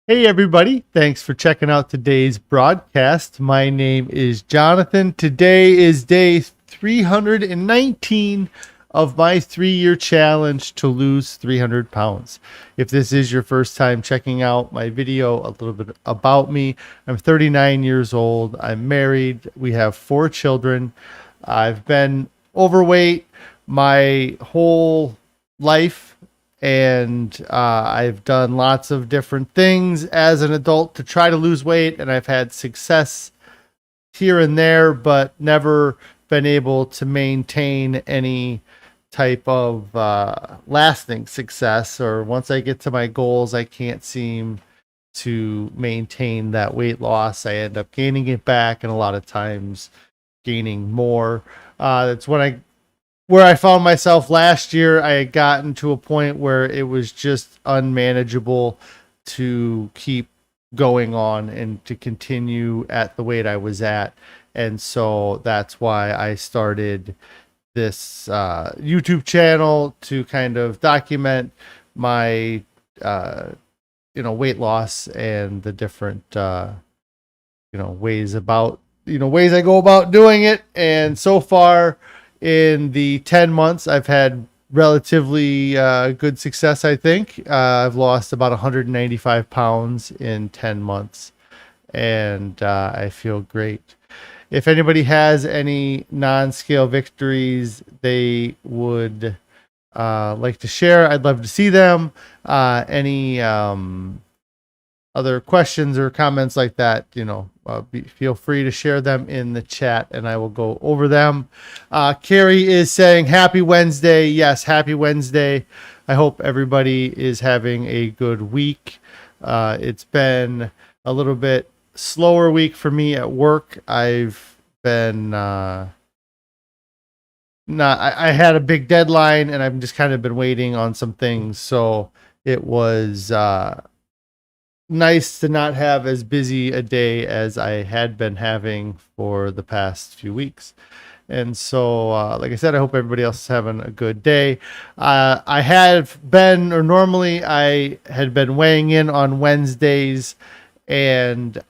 Hey, everybody. Thanks for checking out today's broadcast. My name is Jonathan. Today is day 319 of my 3-year challenge to lose 300 pounds. If this is your first time checking out my video, a little bit about me. I'm 39 years old. I'm married. We have 4 children. I've been overweight my whole life. And I've done lots of different things as an adult to try to lose weight, and I've had success here and there, but never been able to maintain any type of lasting success. Or once I get to my goals, I can't seem to maintain that weight loss. I end up gaining it back, and a lot of times gaining more. That's where I found myself last year. I had gotten to a point where it was just unmanageable to keep going on and to continue at the weight I was at. And so that's why I started this YouTube channel to kind of document my, weight loss and the different, ways I go about doing it. And so far, in the 10 months, I've had relatively good success, I think. I've lost about 195 pounds in 10 months, and I feel great. If anybody has any non-scale victories they would like to share, I'd love to see them. Any other questions or comments like that, feel free to share them in the chat and I will go over them. Carrie is saying happy Wednesday. Yes, happy Wednesday. I hope everybody is having a good week. It's been a little bit slower week for me at work. I've been I had a big deadline and I've just kind of been waiting on some things. So it was nice to not have as busy a day as I had been having for the past few weeks. And so, like I said, I hope everybody else is having a good day. I had been weighing in on Wednesdays, and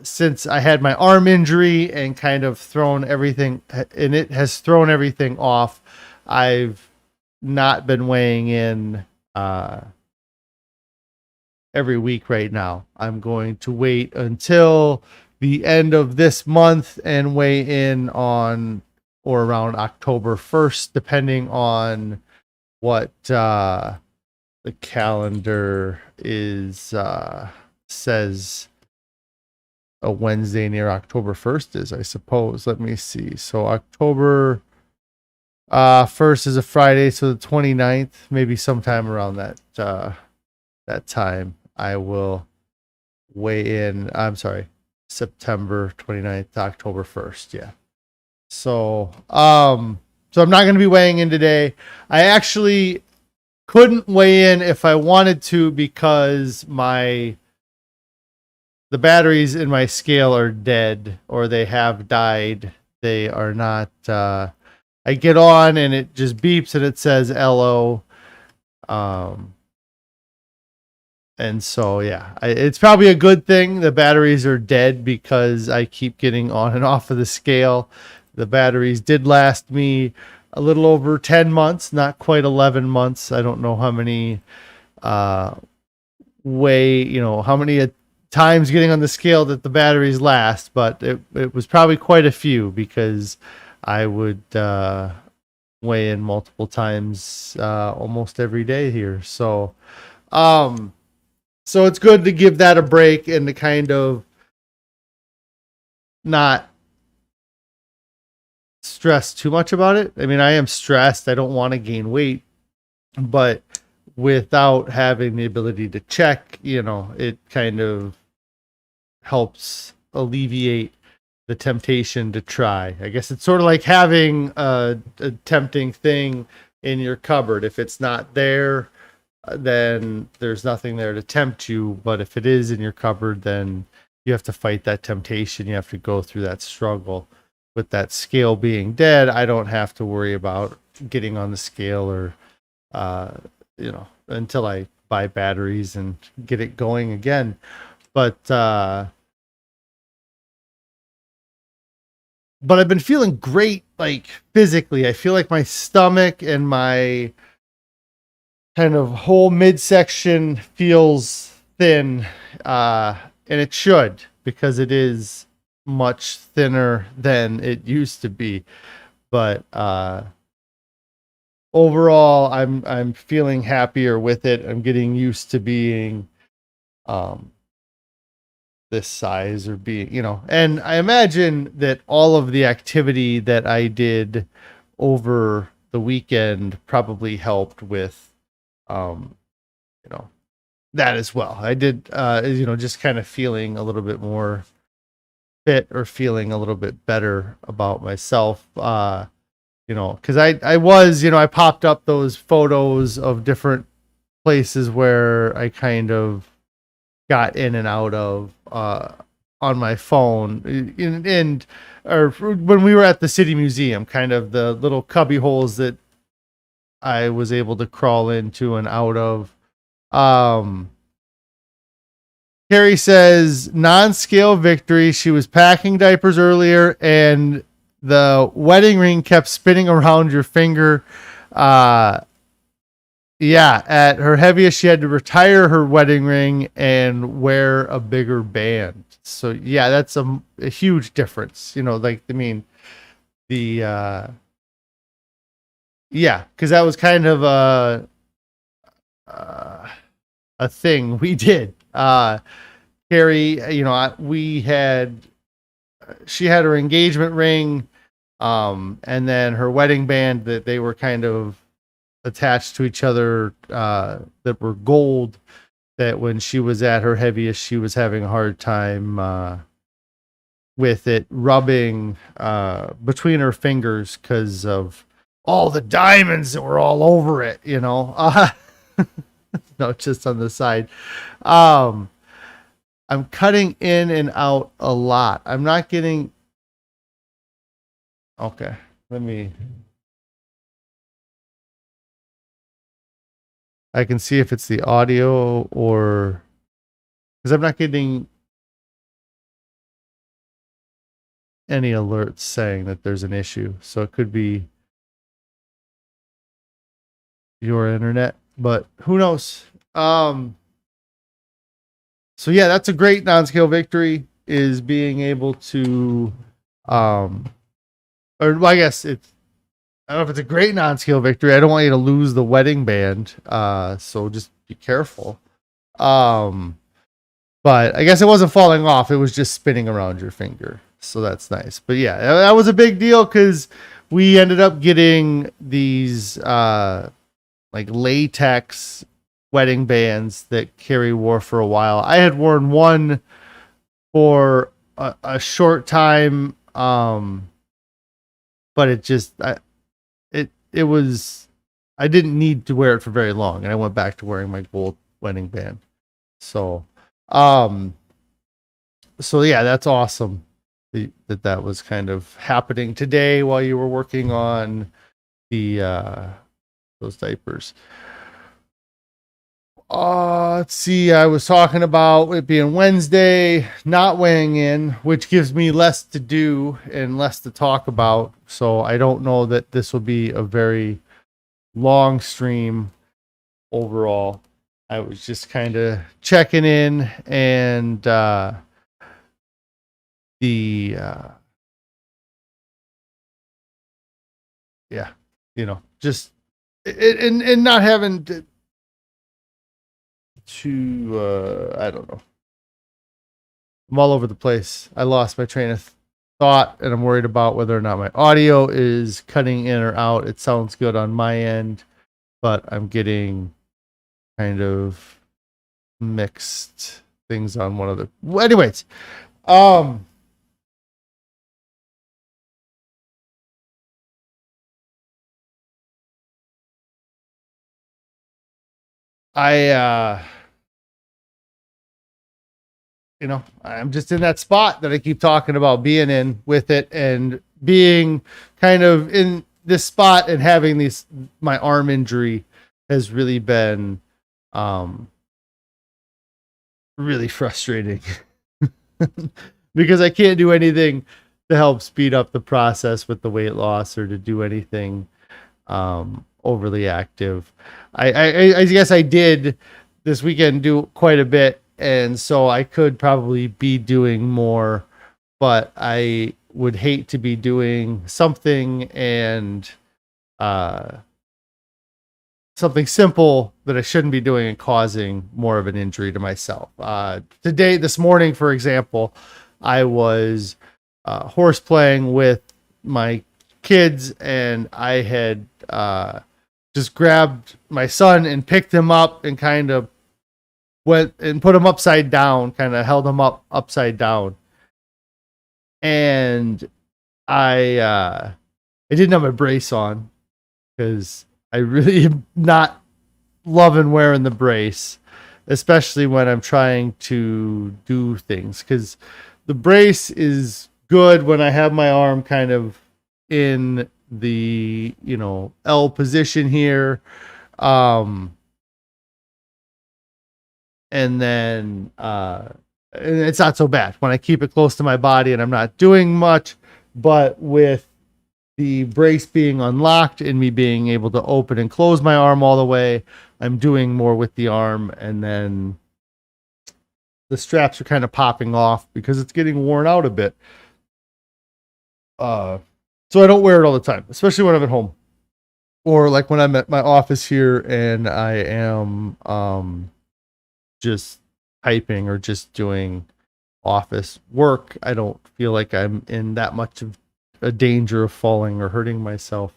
since I had my arm injury and kind of thrown everything, and it has thrown everything off, I've not been weighing in every week right now. I'm going to wait until the end of this month and weigh in on or around October 1st, depending on what the calendar says a Wednesday near October 1st is, I suppose. Let me see. So October 1st is a Friday, so the 29th, maybe sometime around that time I will weigh in. I'm sorry, September 29th to October 1st. Yeah. So I'm not going to be weighing in today. I actually couldn't weigh in if I wanted to because the batteries in my scale are dead, or they have died. They are not, I get on and it just beeps and it says LO. And so, yeah, it's probably a good thing the batteries are dead because I keep getting on and off of the scale. The batteries did last me a little over 10 months, not quite 11 months. I don't know how many how many times getting on the scale that the batteries last, but it was probably quite a few because I would weigh in multiple times almost every day here. So it's good to give that a break and to kind of not stress too much about it. I mean, I am stressed. I don't want to gain weight, but without having the ability to check, it kind of helps alleviate the temptation to try. I guess it's sort of like having a tempting thing in your cupboard. If it's not there, then there's nothing there to tempt you. But if it is in your cupboard, then you have to fight that temptation. You have to go through that struggle. With that scale being dead, I don't have to worry about getting on the scale or, until I buy batteries and get it going again. But I've been feeling great, like physically. I feel like my stomach and my kind of whole midsection feels thin, and it should, because it is much thinner than it used to be. But overall, I'm feeling happier with it. I'm getting used to being this size, or being, and I imagine that all of the activity that I did over the weekend probably helped with that as well. I did just kind of feeling a little bit more fit, or feeling a little bit better about myself, because I was, I popped up those photos of different places where I kind of got in and out of on my phone, or when we were at the city museum, kind of the little cubby holes that I was able to crawl into and out of. Carrie says non-scale victory. She was packing diapers earlier and the wedding ring kept spinning around your finger. Yeah, at her heaviest, she had to retire her wedding ring and wear a bigger band. So yeah, that's a huge difference. Yeah, because that was kind of a thing we did. Carrie, she had her engagement ring, and then her wedding band that they were kind of attached to each other, that were gold, that when she was at her heaviest, she was having a hard time with it rubbing between her fingers because of all the diamonds that were all over it, no, just on the side. I'm cutting in and out a lot. I'm not getting... Okay, I can see if it's the audio, or because I'm not getting any alerts saying that there's an issue. So it could be your internet, but who knows? So yeah, that's a great non-scale victory, is being able to, or well, I guess I don't know if it's a great non-scale victory. I don't want you to lose the wedding band. So just be careful. But I guess it wasn't falling off. It was just spinning around your finger. So that's nice. But yeah, that was a big deal because we ended up getting these like latex wedding bands that Carrie wore for a while. I had worn one for a short time, but it just it was, I didn't need to wear it for very long, and I went back to wearing my gold wedding band. So yeah, that's awesome that was kind of happening today while you were working on the those diapers. Let's see. I was talking about it being Wednesday, not weighing in, which gives me less to do and less to talk about. So I don't know that this will be a very long stream overall. I was just kind of checking in, and yeah, just and not having to I don't know. I'm all over the place. I lost my train of thought, and I'm worried about whether or not my audio is cutting in or out. It sounds good on my end, but I'm getting kind of mixed things on one of the... Well, anyways, I'm just in that spot that I keep talking about being in with it, and being kind of in this spot and having my arm injury has really been really frustrating because I can't do anything to help speed up the process with the weight loss or to do anything overly active. I guess I did this weekend do quite a bit, and so I could probably be doing more, but I would hate to be doing something and uh, something simple that I shouldn't be doing and causing more of an injury to myself. This morning, for example, I was horse playing with my kids, and I had just grabbed my son and picked him up and kind of went and put him upside down, kind of held him up upside down. And I didn't have my brace on because I really am not loving wearing the brace, especially when I'm trying to do things, because the brace is good when I have my arm kind of in the, L position here. And then and it's not so bad when I keep it close to my body and I'm not doing much, but with the brace being unlocked and me being able to open and close my arm all the way, I'm doing more with the arm, and then the straps are kind of popping off because it's getting worn out a bit. So I don't wear it all the time, especially when I'm at home, or like when I'm at my office here and I am just typing or just doing office work. I don't feel like I'm in that much of a danger of falling or hurting myself.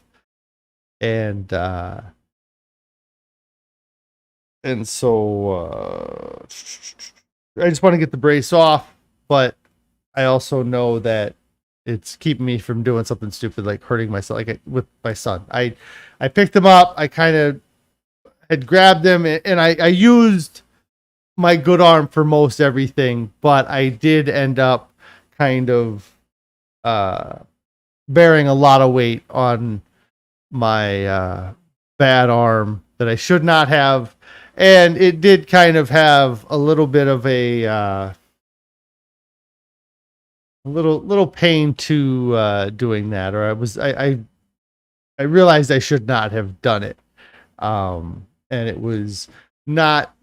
And so I just want to get the brace off, but I also know that it's keeping me from doing something stupid like hurting myself, like with my son. I picked him up, I kind of had grabbed him, and I used my good arm for most everything, but I did end up kind of bearing a lot of weight on my bad arm that I should not have, and it did kind of have a little bit of a little pain to doing that, or I realized I should not have done it, and it was not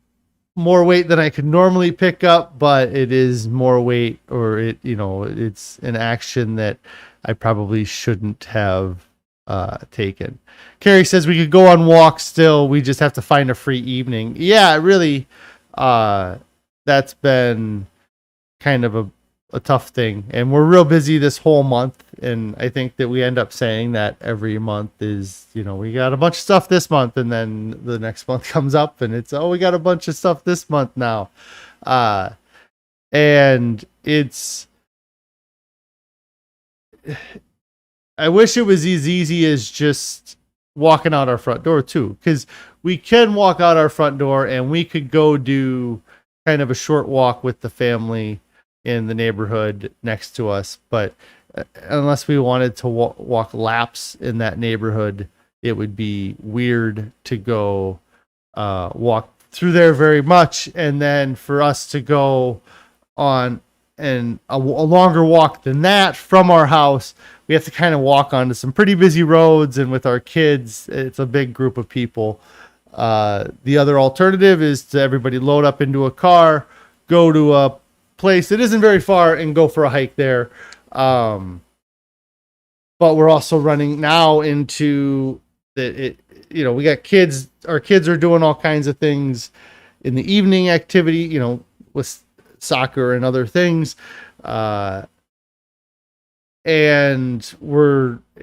more weight than I could normally pick up, but it is more weight, or it's an action that I probably shouldn't have taken. Carrie says we could go on walks still. We just have to find a free evening. Yeah, really, that's been kind of a tough thing, and we're real busy this whole month, and I think that we end up saying that every month is, we got a bunch of stuff this month, and then the next month comes up and it's, we got a bunch of stuff this month now, and I wish it was as easy as just walking out our front door too, because we can walk out our front door and we could go do kind of a short walk with the family in the neighborhood next to us, but unless we wanted to walk laps in that neighborhood, it would be weird to go walk through there very much, and then for us to go on a longer walk than that from our house, we have to kind of walk onto some pretty busy roads, and with our kids, it's a big group of people. The other alternative is to everybody load up into a car, go to a place that isn't very far, and go for a hike there. But we're also running now into we got kids. Our kids are doing all kinds of things in the evening activity, with soccer and other things. And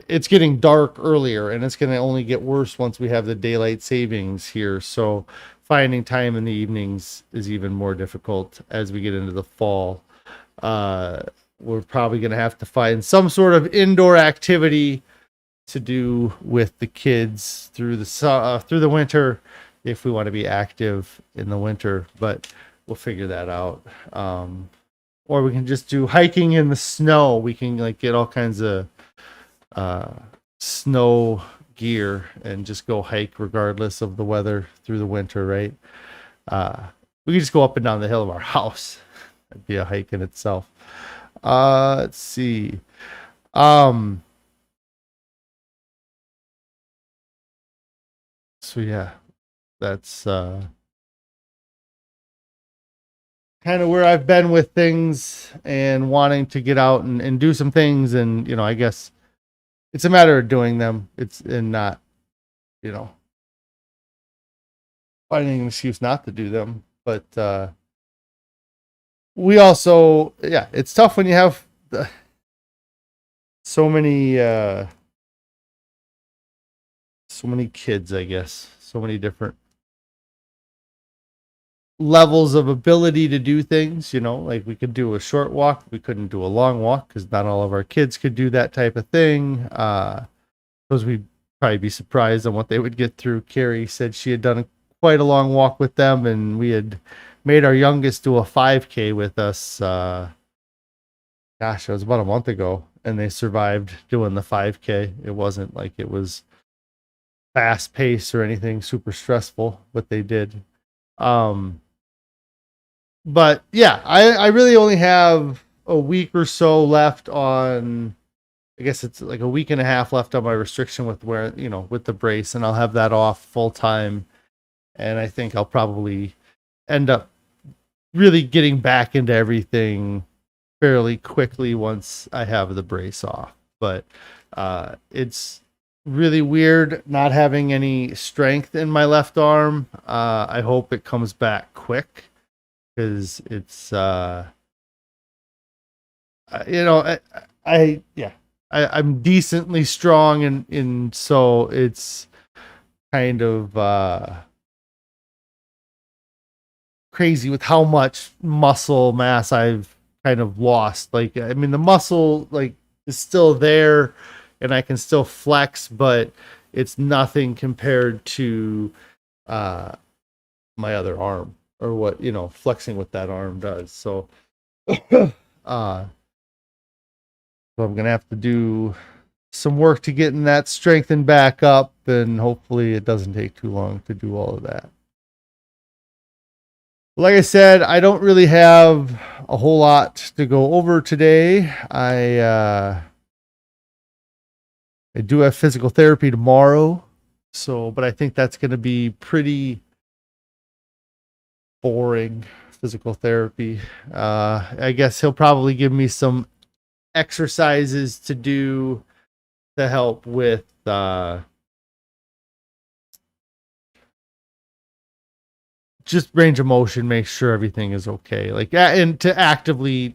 it's getting dark earlier, and it's going to only get worse once we have the daylight savings here. So finding time in the evenings is even more difficult as we get into the fall. We're probably going to have to find some sort of indoor activity to do with the kids through the winter, if we want to be active in the winter, but we'll figure that out. Or we can just do hiking in the snow. We can get all kinds of snow gear and just go hike regardless of the weather through the winter, right? We could just go up and down the hill of our house. That'd be a hike in itself. Let's see. So yeah, that's kind of where I've been with things and wanting to get out and do some things. And, I guess it's a matter of doing them. It's and not, you know, finding an excuse not to do them. But we also, yeah, it's tough when you have so many kids, I guess, so many different levels of ability to do things. Like we could do a short walk, we couldn't do a long walk because not all of our kids could do that type of thing. Because we'd probably be surprised on what they would get through. Carrie said she had done quite a long walk with them, and we had made our youngest do a 5K with us. Gosh, it was about a month ago, and they survived doing the 5K. It wasn't like it was fast paced or anything super stressful, but they did. But yeah, I really only have a week or so left on, I guess it's like a week and a half left on my restriction with with the brace, and I'll have that off full time. And I think I'll probably end up really getting back into everything fairly quickly once I have the brace off. But it's really weird not having any strength in my left arm. I hope it comes back quick because it's I'm decently strong, and so it's kind of crazy with how much muscle mass I've kind of lost. Like, I mean, the muscle is still there and I can still flex, but it's nothing compared to my other arm, or what flexing with that arm does. So so I'm gonna have to do some work to getting that strengthened back up, and hopefully it doesn't take too long to do all of that. Like I said, I don't really have a whole lot to go over today. I do have physical therapy tomorrow, but I think that's going to be pretty boring physical therapy. I guess he'll probably give me some exercises to do to help with just range of motion, make sure everything is okay. And to actively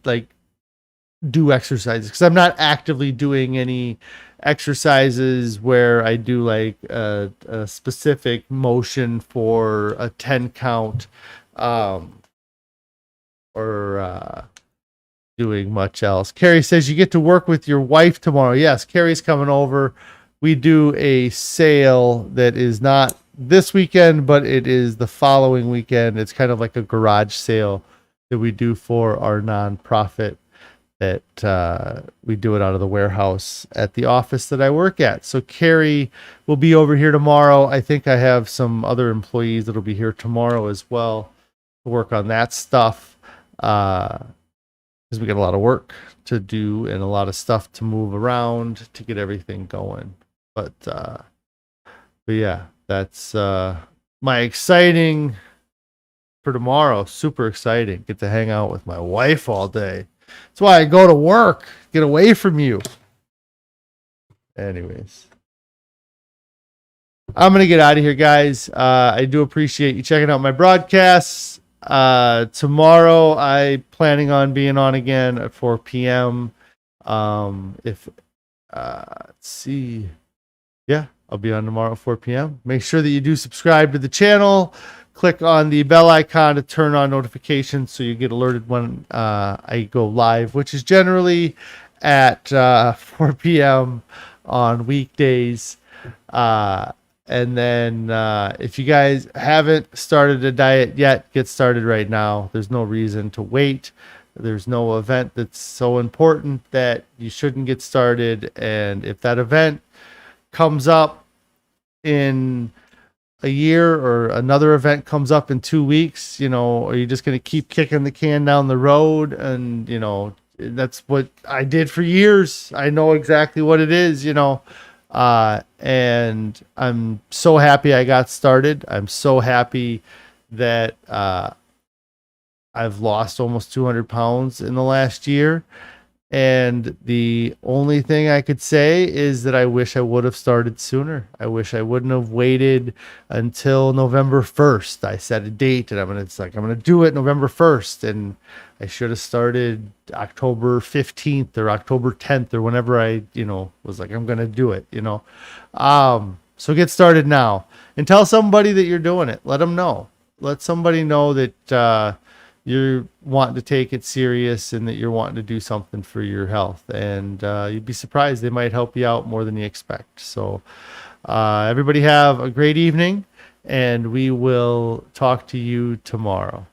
do exercises, because I'm not actively doing any exercises where I do a specific motion for a 10 count, or doing much else. Carrie says you get to work with your wife tomorrow. Yes, Carrie's coming over. We do a sale that is not this weekend, but it is the following weekend. It's kind of like a garage sale that we do for our nonprofit, that we do it out of the warehouse at the office that I work at. So Carrie will be over here tomorrow. I think I have some other employees that'll be here tomorrow as well to work on that stuff, because we got a lot of work to do and a lot of stuff to move around to get everything going. But yeah, that's my exciting for tomorrow. Super exciting. Get to hang out with my wife all day. That's why I go to work. Get away from you. Anyways, I'm going to get out of here, guys. I do appreciate you checking out my broadcasts. Tomorrow, I'm planning on being on again at 4 p.m. Let's see. Yeah, I'll be on tomorrow at 4 p.m. Make sure that you do subscribe to the channel. Click on the bell icon to turn on notifications so you get alerted when I go live, which is generally at 4 p.m. on weekdays. And then if you guys haven't started a diet yet, get started right now. There's no reason to wait. There's no event that's so important that you shouldn't get started. And if that event comes up in a year or another event comes up in 2 weeks, are you just going to keep kicking the can down the road? And, that's what I did for years. I know exactly what it is, and I'm so happy I got started. I'm so happy that I've lost almost 200 pounds in the last year. And the only thing I could say is that I wish I would have started sooner. I wish I wouldn't have waited until November 1st. I set a date and I'm going to do it November 1st. And I should have started October 15th or October 10th or whenever I, was like, I'm going to do it, So get started now and tell somebody that you're doing it. Let them know. Let somebody know that, you're wanting to take it serious and that you're wanting to do something for your health, and you'd be surprised, they might help you out more than you expect. So everybody have a great evening, and we will talk to you tomorrow.